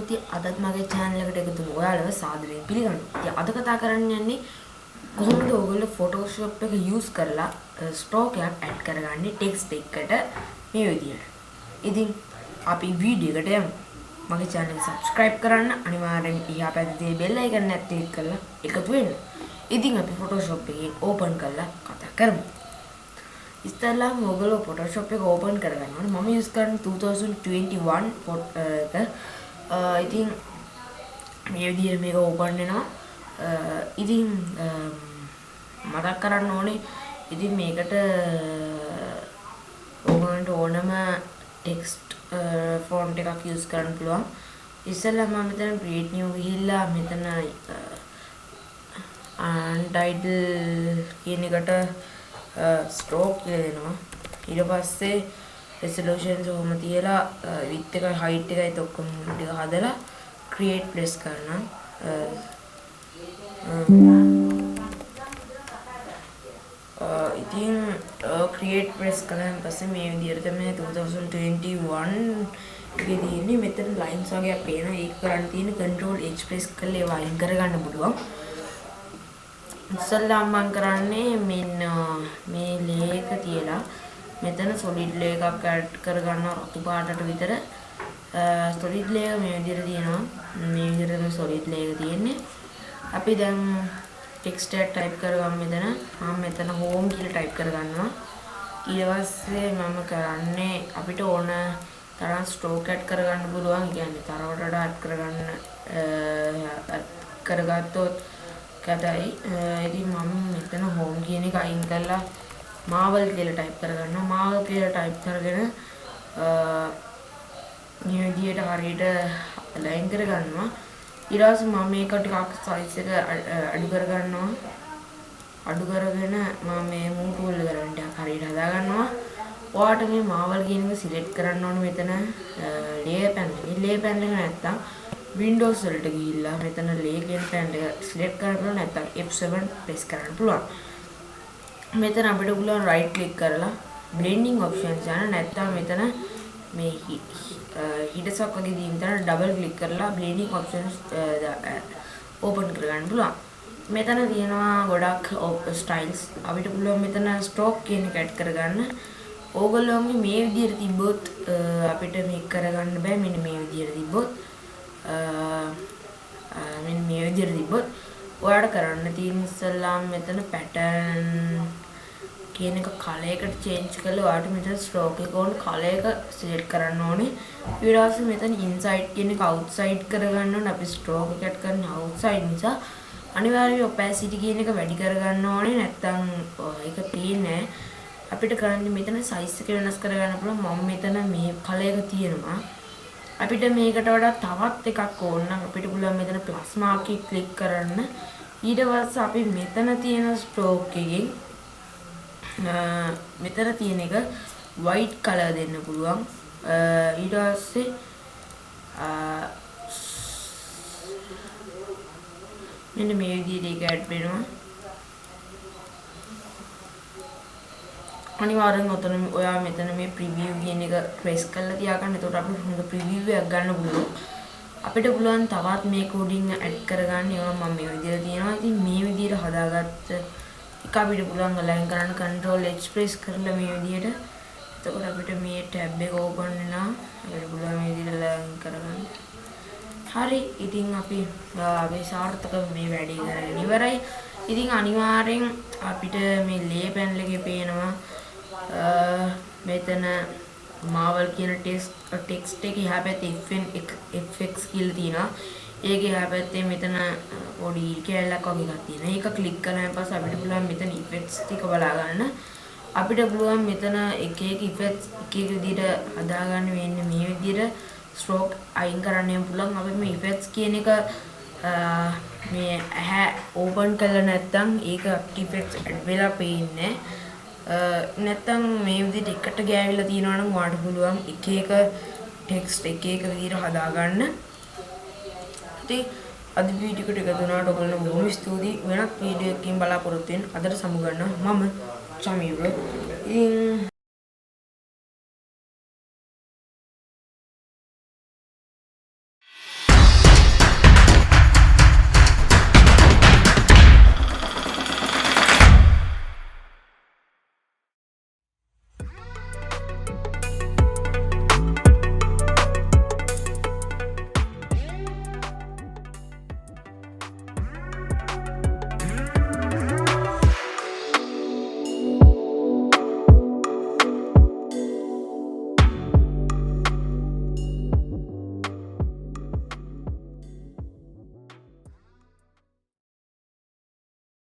ඉතින් අදත් මගේ channel එකට එකතු වෙන ඔයාලව සාදරයෙන් පිළිගන්නවා. ඉතින් අද කතා කරන්න යන්නේ කොහොමද ඔයගොල්ලෝ Photoshop එක use කරලා stroke එකක් add කරගන්නේ text එකකට මේ විදියට. ඉතින් අපි වීඩියෝ එකට යමු. මගේ channel එක subscribe කරන්න අනිවාර්යෙන් එහා පැත්තේ bell icon එක click කරලා එකතු වෙන්න. ඉතින් අපි Photoshop එකෙන් open කරලා කතා කරමු. ඉස්සෙල්ලාම ඔයගොල්ලෝ Photoshop එක open කරගන්න ඕනේ. මම use කරන්නේ 2021 එක. ඉතින් මේ විදිහට මේක open වෙනවා. ඉතින් මතක් කරන්න ඕනේ ඉතින් මේකට ඔයගොල්ලන්ට ඕනම text font එකක් use කරන්න පුළුවන්. ඉස්සෙල්ලා මම මෙතන create new ගිහිල්ලා මෙතන untitled කියන එකට stroke කියලා දෙනවා. ඊට පස්සේ resolution ඔහොම තියලා width එකයි height එකයි ඔක්කොම ටික හදලා create press කරනවා. ඉතින් create press කරාන් පස්සේ මේ විදිහට තමයි 2021 එකේ තියෙන්නේ. මෙතන lines වගේක් පේනවා. ඒක කරන්න තියෙන control h press කරලා ඒවා අයින් කරගන්න පුළුවන්. ඉස්සල්ලාම මම කරන්නේ මෙන්න මේ ලේ එක තියලා මෙතන solid ලේ එකක් add කරගන්නවා රතු පාටට විතර. solid ලේ එක මේ විදිහට තියෙනවා. මේ විදිහට තමයි solid ලේ එක තියෙන්නේ. අපි දැන් text එක type කරගමු මෙතන. මම මෙතන home කියලා type කරගන්නවා. ඊට පස්සේ මම කරන්නේ අපිට ඕන තරම් stroke add කරගන්න පුළුවන්. කියන්නේ තරමට add කරගන්න කරගත්තොත් කටයි. ඉතින් මම මෙතන home කියන එක අයින් කරලා marvel කියලා type කරගන්නවා. marvel කියලා type කරගෙන මේ විදිහට හරියට align කරගන්නවා. ඊට පස්සේ මම මේක ටිකක් size එක අඩු කරගන්නවා. අඩු කරගෙන මම මේ move tool එක කරන් ටිකක් හරියට හදා ගන්නවා. ඔයාට මේ marvel කියන එක select කරන්න ඕනේ මෙතන layer panel. මේ layer panel එක නැත්තම් Windows වලට ගිහිල්ලා මෙතන layer කියන panel එක select කරලා නැත්තම් F7 press කරන්න පුළුවන්. මෙතන අපිට පුළුවන් right click කරලා blending options යන නැත්තම් මෙතන මේ හිඩසක් වගේ දින විතර double click කරලා blending options open කරගන්න පුළුවන්. මෙතන තියෙනවා ගොඩක් styles. අපිට පුළුවන් මෙතන stroke කියන එක add කරගන්න. ඕගොල්ලෝගේ මේ විදිහට තිබ්බොත් අපිට මේක කරගන්න බෑ. මෙන්න මේ විදිහට තිබ්බොත් මෙන්න මේ විදිහට තිබ්බොත් ඔයාලට කරන්න තියෙන ඉස්සල්ලාම මෙතන pattern කියන එක color එකට change කරලා ඔයාලට මෙතන stroke එක ඕන color එක select කරන්න ඕනේ. ඊට පස්සේ මෙතන inside කියන එක outside කරගන්න ඕනේ. අපි stroke එක add කරන්නේ outside නිසා අනිවාර්යයෙන් opacity කියන එක වැඩි කරගන්න ඕනේ. නැත්නම් ඒක පේන්නේ නැහැ. අපිට කරන්නේ මෙතන size එක වෙනස් කරගන්න පුළුවන්. මම මෙතන මේ color එක තියෙනවා. අපිට මේකට වඩා තවත් එකක් ඕන නම් අපිට පුළුවන් මෙතන plus mark එක click කරන්න. ඊට පස්සේ අපි මෙතන තියෙන stroke එකෙන් මෙතන තියෙන එක white color දෙන්න පුළුවන්. ඊට පස්සේ මෙන්න මේ විදිහට ඒක add වෙනවා. අනිවාර්යෙන් ඔතන ඔයා මෙතන මේ preview කියන එක press කරලා තියාගන්න. එතකොට අපිට හොඳ preview එකක් ගන්න පුළුවන්. අපිට පුළුවන් තවත් මේ coding add කරගන්න. ඒවා මම මේ විදිහට තියෙනවා. ඉතින් මේ විදිහට හදාගත්ත එක අපිට පුළුවන් align කරන්න control h press කරලා මේ විදිහට. එතකොට අපිට මේ tab එක open වෙනවා. අපිට පුළුවන් මේ විදිහට align කරගන්න. හරි. ඉතින් අපි මේ සාර්ථකව මේ වැඩේ කරගෙන ඉවරයි. ඉතින් අනිවාර්යෙන් අපිට මේ layer panel එකේ පේනවා මෙතන marvel කියන text එකේ එහා පැත්තේ fx කියලා තියෙනවා. ඒකේ එහා පැත්තේ මෙතන පොඩි කැලලක් වගේ එකක් තියෙනවා. ඒක ක්ලික් කරාන් පස්සේ අපිට පුළුවන් මෙතන effects ටික බලා ගන්න. අපිට පුළුවන් මෙතන එක එක effects එක එක විදිහට හදා ගන්න වෙන්නේ මේ විදිහට stroke අයින් කරන්න යන්න පුළුවන්. අපි මේ effects කියන එක මේ ඇහැ open කරලා නැත්නම් ඒක effects add වෙලා පේන්නේ. නැත්නම් මේ විදිහට එකට ගෑවිලා තියෙනවා නම් ඔයාලට පුළුවන් එක එක text එක එක විදිහට හදා ගන්න. ඉතින් අද වීඩියෝ එකට එකතු වුණාට ඔයගොල්ලෝ බොහොම ස්තුතියි. වෙනත් වීඩියෝ එකකින් බලාපොරොත්තු වෙන්න. අදට සමු ගන්නවා මම ChameeBro.